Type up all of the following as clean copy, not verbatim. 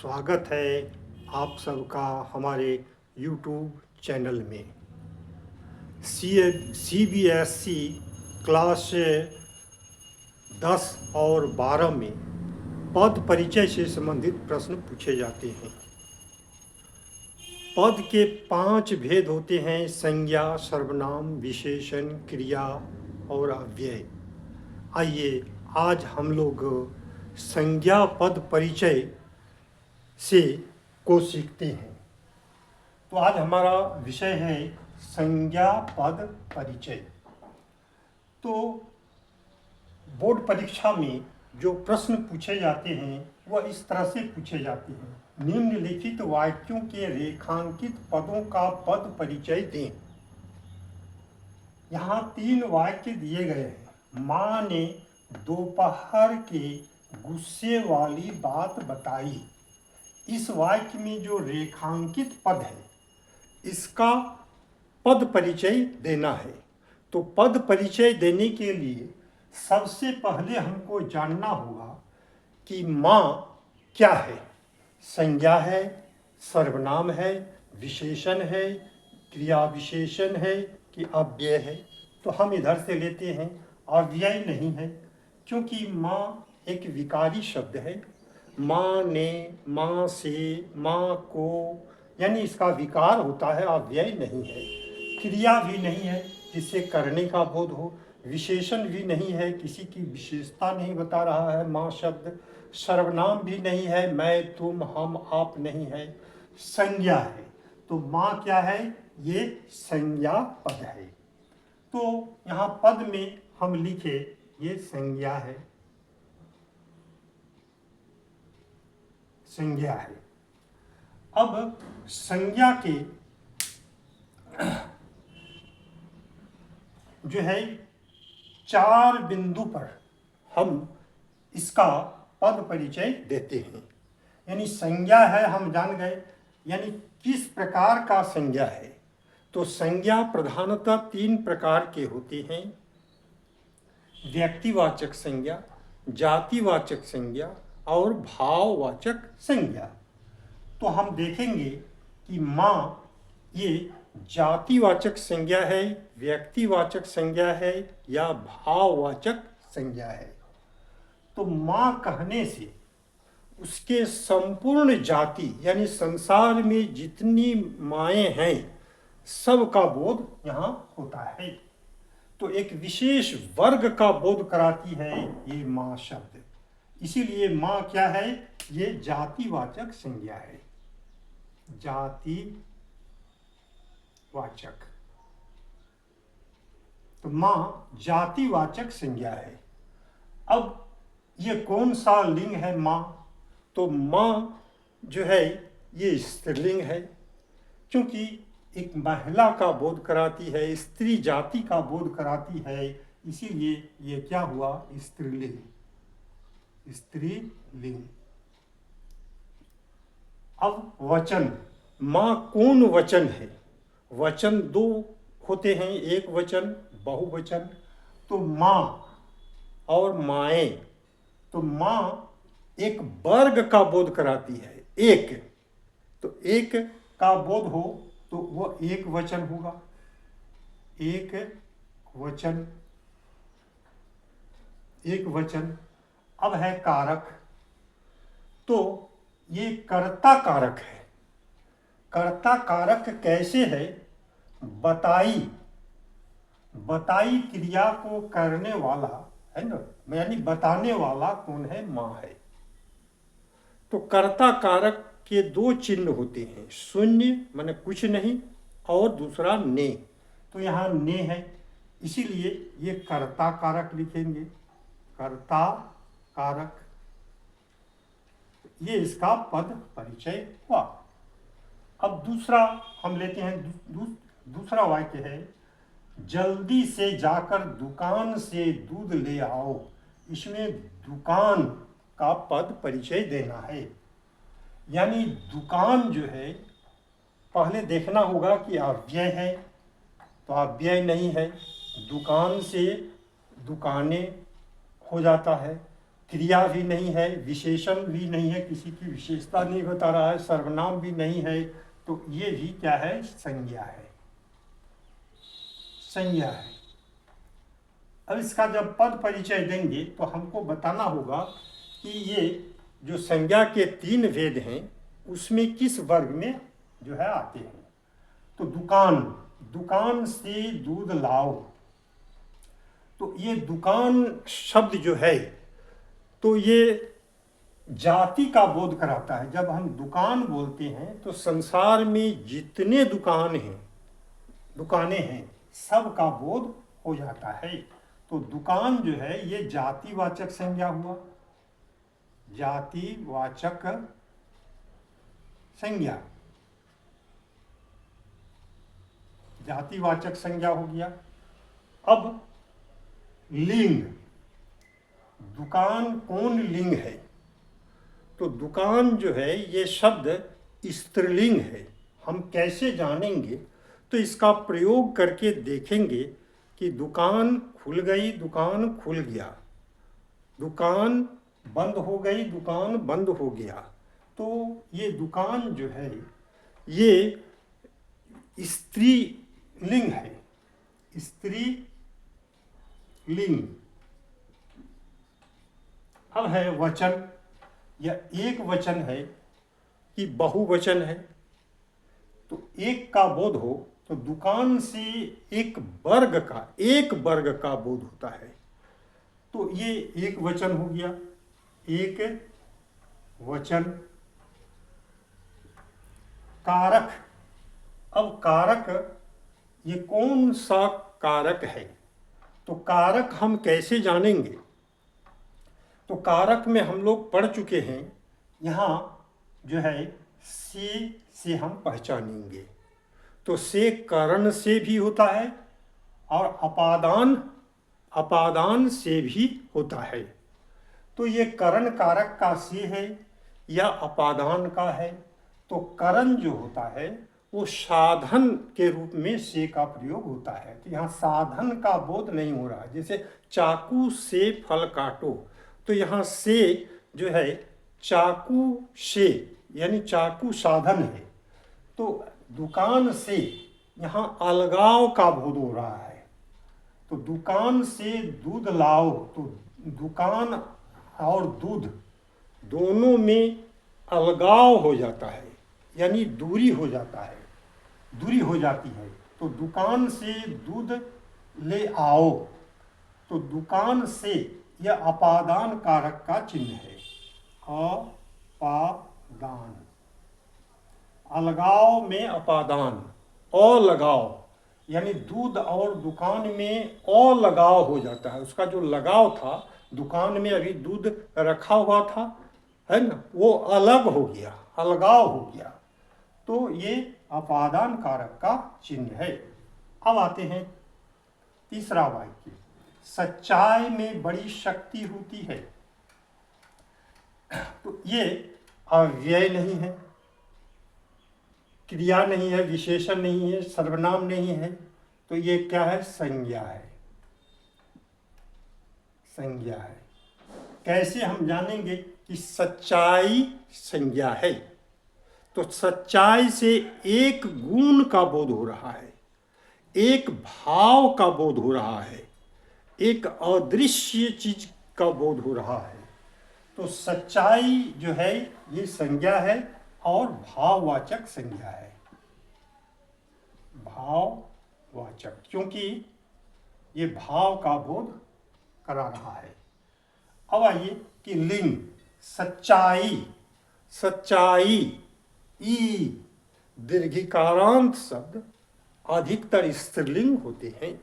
स्वागत है आप सबका हमारे YouTube चैनल में। CBSE क्लास 10 और 12 में पद परिचय से संबंधित प्रश्न पूछे जाते हैं। पद के 5 भेद होते हैं: संज्ञा, सर्वनाम, विशेषण, क्रिया और अव्यय। आइए आज हम लोग संज्ञा पद परिचय से को सीखते हैं। तो आज हमारा विषय है संज्ञा पद परिचय। तो बोर्ड परीक्षा में जो प्रश्न पूछे जाते हैं वह इस तरह से पूछे जाते हैं: निम्नलिखित वाक्यों के रेखांकित पदों का पद परिचय दें। यहाँ 3 वाक्य दिए गए हैं। माँ ने दोपहर के गुस्से वाली बात बताई। इस वाक्य में जो रेखांकित पद है इसका पद परिचय देना है। तो पद परिचय देने के लिए सबसे पहले हमको जानना होगा कि माँ क्या है। संज्ञा है, सर्वनाम है, विशेषण है, क्रिया विशेषण है कि अव्यय है। तो हम इधर से लेते हैं, अव्यय नहीं है क्योंकि माँ एक विकारी शब्द है। माँ ने, माँ से, माँ को, यानी इसका विकार होता है, अव्यय नहीं है। क्रिया भी नहीं है जिससे करने का बोध हो। विशेषण भी नहीं है, किसी की विशेषता नहीं बता रहा है माँ शब्द। सर्वनाम भी नहीं है, मैं, तुम, हम, आप नहीं है। संज्ञा है। तो माँ क्या है? ये संज्ञा पद है। तो यहाँ पद में हम लिखे ये संज्ञा है, संज्ञा है। अब संज्ञा के जो है 4 बिंदु पर हम इसका पद परिचय देते हैं। यानी संज्ञा है हम जान गए, यानी किस प्रकार का संज्ञा है। तो संज्ञा प्रधानतः 3 प्रकार के होते हैं: व्यक्तिवाचक संज्ञा, जातिवाचक संज्ञा और भाववाचक संज्ञा। तो हम देखेंगे कि माँ ये जातिवाचक संज्ञा है, व्यक्तिवाचक संज्ञा है या भाववाचक संज्ञा है। तो माँ कहने से उसके संपूर्ण जाति यानी संसार में जितनी माएँ हैं सबका बोध यहाँ होता है। तो एक विशेष वर्ग का बोध कराती है ये माँ शब्द। इसीलिए माँ क्या है? ये जातिवाचक संज्ञा है, जातिवाचक। तो माँ जातिवाचक संज्ञा है। अब ये कौन सा लिंग है माँ? तो माँ जो है ये स्त्रीलिंग है क्योंकि एक महिला का बोध कराती है, स्त्री जाति का बोध कराती है। इसीलिए ये क्या हुआ? स्त्रीलिंग, स्त्रीलिंग। अब वचन, माँ कौन वचन है? वचन 2 होते हैं, एक वचन, बहुवचन। तो माँ और माएँ। तो माँ एक वर्ग का बोध कराती है, एक। तो एक का बोध हो तो वह एक वचन होगा, एक वचन, एक वचन। अब है कारक। तो ये कर्ता कारक है। कर्ता कारक कैसे है? बताई, बताई क्रिया को करने वाला है ना, यानी बताने वाला कौन है? माँ है। तो कर्ता कारक के 2 चिन्ह होते हैं, शून्य माने कुछ नहीं और दूसरा ने। तो यहाँ ने है, इसीलिए ये कर्ता कारक लिखेंगे, कर्ता कारक। ये इसका पद परिचय हुआ। अब दूसरा हम लेते हैं, दूसरा वाक्य है: जल्दी से जाकर दुकान से दूध ले आओ। इसमें दुकान का पद परिचय देना है। यानी दुकान जो है पहले देखना होगा कि अव्यय है, तो अव्यय नहीं है। दुकान से दुकानें हो जाता है, क्रिया भी नहीं है, विशेषण भी नहीं है, किसी की विशेषता नहीं बता रहा है, सर्वनाम भी नहीं है, तो ये भी क्या है? संज्ञा है, संज्ञा है। अब इसका जब पद परिचय देंगे तो हमको बताना होगा कि ये जो संज्ञा के 3 भेद हैं उसमें किस वर्ग में जो है आते हैं। तो दुकान, दुकान से दूध लाओ, तो ये दुकान शब्द जो है तो ये जाति का बोध कराता है। जब हम दुकान बोलते हैं तो संसार में जितने दुकानें हैं सब का बोध हो जाता है। तो दुकान जो है ये जातिवाचक संज्ञा हुआ, जातिवाचक संज्ञा, जातिवाचक संज्ञा हो गया। अब लिंग, दुकान कौन लिंग है? तो दुकान जो है ये शब्द स्त्रीलिंग है। हम कैसे जानेंगे? तो इसका प्रयोग करके देखेंगे कि दुकान खुल गई, दुकान खुल गया, दुकान बंद हो गई, दुकान बंद हो गया। तो ये दुकान जो है ये स्त्रीलिंग है, स्त्रीलिंग। अब है वचन, या एक वचन है कि बहुवचन है। तो एक का बोध हो तो दुकान से एक वर्ग का बोध होता है। तो ये एक वचन हो गया, एक वचन। कारक, अब कारक ये कौन सा कारक है? तो कारक हम कैसे जानेंगे? तो कारक में हम लोग पढ़ चुके हैं, यहाँ जो है से हम पहचानेंगे। तो से करण से भी होता है और अपादान से भी होता है। तो ये करण कारक का से है या अपादान का है। तो करण जो होता है वो साधन के रूप में से का प्रयोग होता है। तो यहाँ साधन का बोध नहीं हो रहा। जैसे चाकू से फल काटो, तो यहाँ से जो है चाकू से यानी चाकू साधन है। तो दुकान से यहाँ अलगाव का बोध हो रहा है। तो दुकान से दूध लाओ, तो दुकान और दूध दोनों में अलगाव हो जाता है, यानी दूरी हो जाता है, दूरी हो जाती है। तो दुकान से दूध ले आओ, तो दुकान से यह अपादान कारक का चिन्ह है, अपादान। अलगाव में अपादान, अलगाव यानी दूध और दुकान में अलगाव हो जाता है। उसका जो लगाव था, दुकान में अभी दूध रखा हुआ था, है ना, वो अलग हो गया, अलगाव हो गया। तो ये अपादान कारक का चिन्ह है। अब आते हैं तीसरा वाक्य, सच्चाई में बड़ी शक्ति होती है। तो ये अव्यय नहीं है, क्रिया नहीं है, विशेषण नहीं है, सर्वनाम नहीं है। तो ये क्या है? संज्ञा है, संज्ञा है। कैसे हम जानेंगे कि सच्चाई संज्ञा है? तो सच्चाई से एक गुण का बोध हो रहा है, एक भाव का बोध हो रहा है, एक अदृश्य चीज का बोध हो रहा है। तो सच्चाई जो है ये संज्ञा है और भाववाचक संज्ञा है, भाववाचक, क्योंकि ये भाव का बोध करा रहा है। अब आइए कि लिंग, सच्चाई, सच्चाई, ई दीर्घिकारांत शब्द अधिकतर स्त्रीलिंग होते हैं,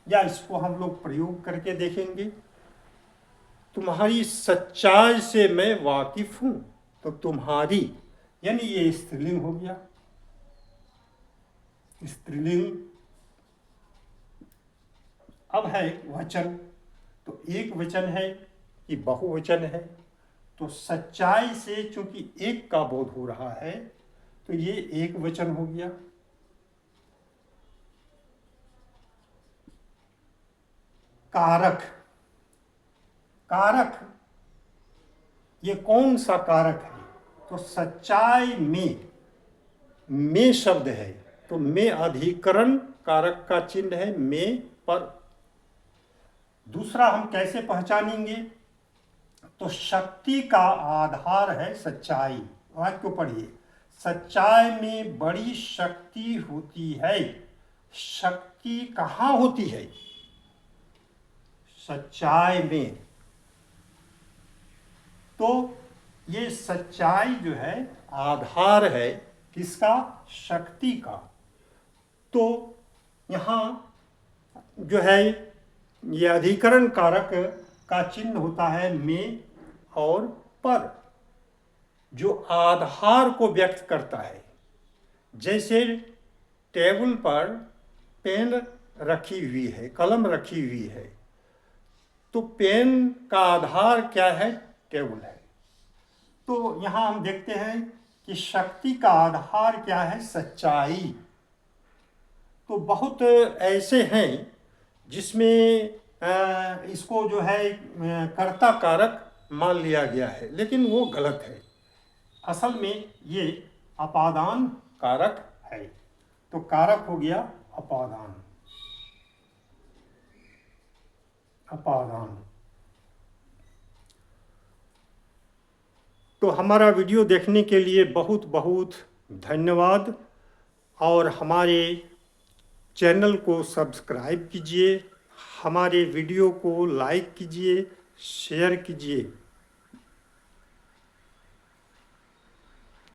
या इसको हम लोग प्रयोग करके देखेंगे। तुम्हारी सच्चाई से मैं वाकिफ हूं, तो तुम्हारी यानी ये स्त्रीलिंग हो गया, स्त्रीलिंग। अब है वचन, तो एक वचन है कि बहुवचन है। तो सच्चाई से चूंकि एक का बोध हो रहा है तो ये एक वचन हो गया। कारक, कारक ये कौन सा कारक है? तो सच्चाई में शब्द है, तो में अधिकरण कारक का चिन्ह है में पर। दूसरा हम कैसे पहचानेंगे? तो शक्ति का आधार है सच्चाई। वाक्य को पढ़िए, सच्चाई में बड़ी शक्ति होती है। शक्ति कहाँ होती है? सच्चाई में। तो ये सच्चाई जो है आधार है किसका? शक्ति का। तो यहाँ जो है ये अधिकरण कारक का चिन्ह होता है में और पर, जो आधार को व्यक्त करता है। जैसे टेबल पर पेन रखी हुई है, कलम रखी हुई है, तो पेन का आधार क्या है? टेबल है। तो यहाँ हम देखते हैं कि शक्ति का आधार क्या है? सच्चाई। तो बहुत ऐसे हैं जिसमें इसको जो है कर्ता कारक मान लिया गया है, लेकिन वो गलत है। असल में ये अपादान कारक है। तो कारक हो गया अपादान। तो हमारा वीडियो देखने के लिए बहुत बहुत धन्यवाद, और हमारे चैनल को सब्सक्राइब कीजिए, हमारे वीडियो को लाइक कीजिए, शेयर कीजिए।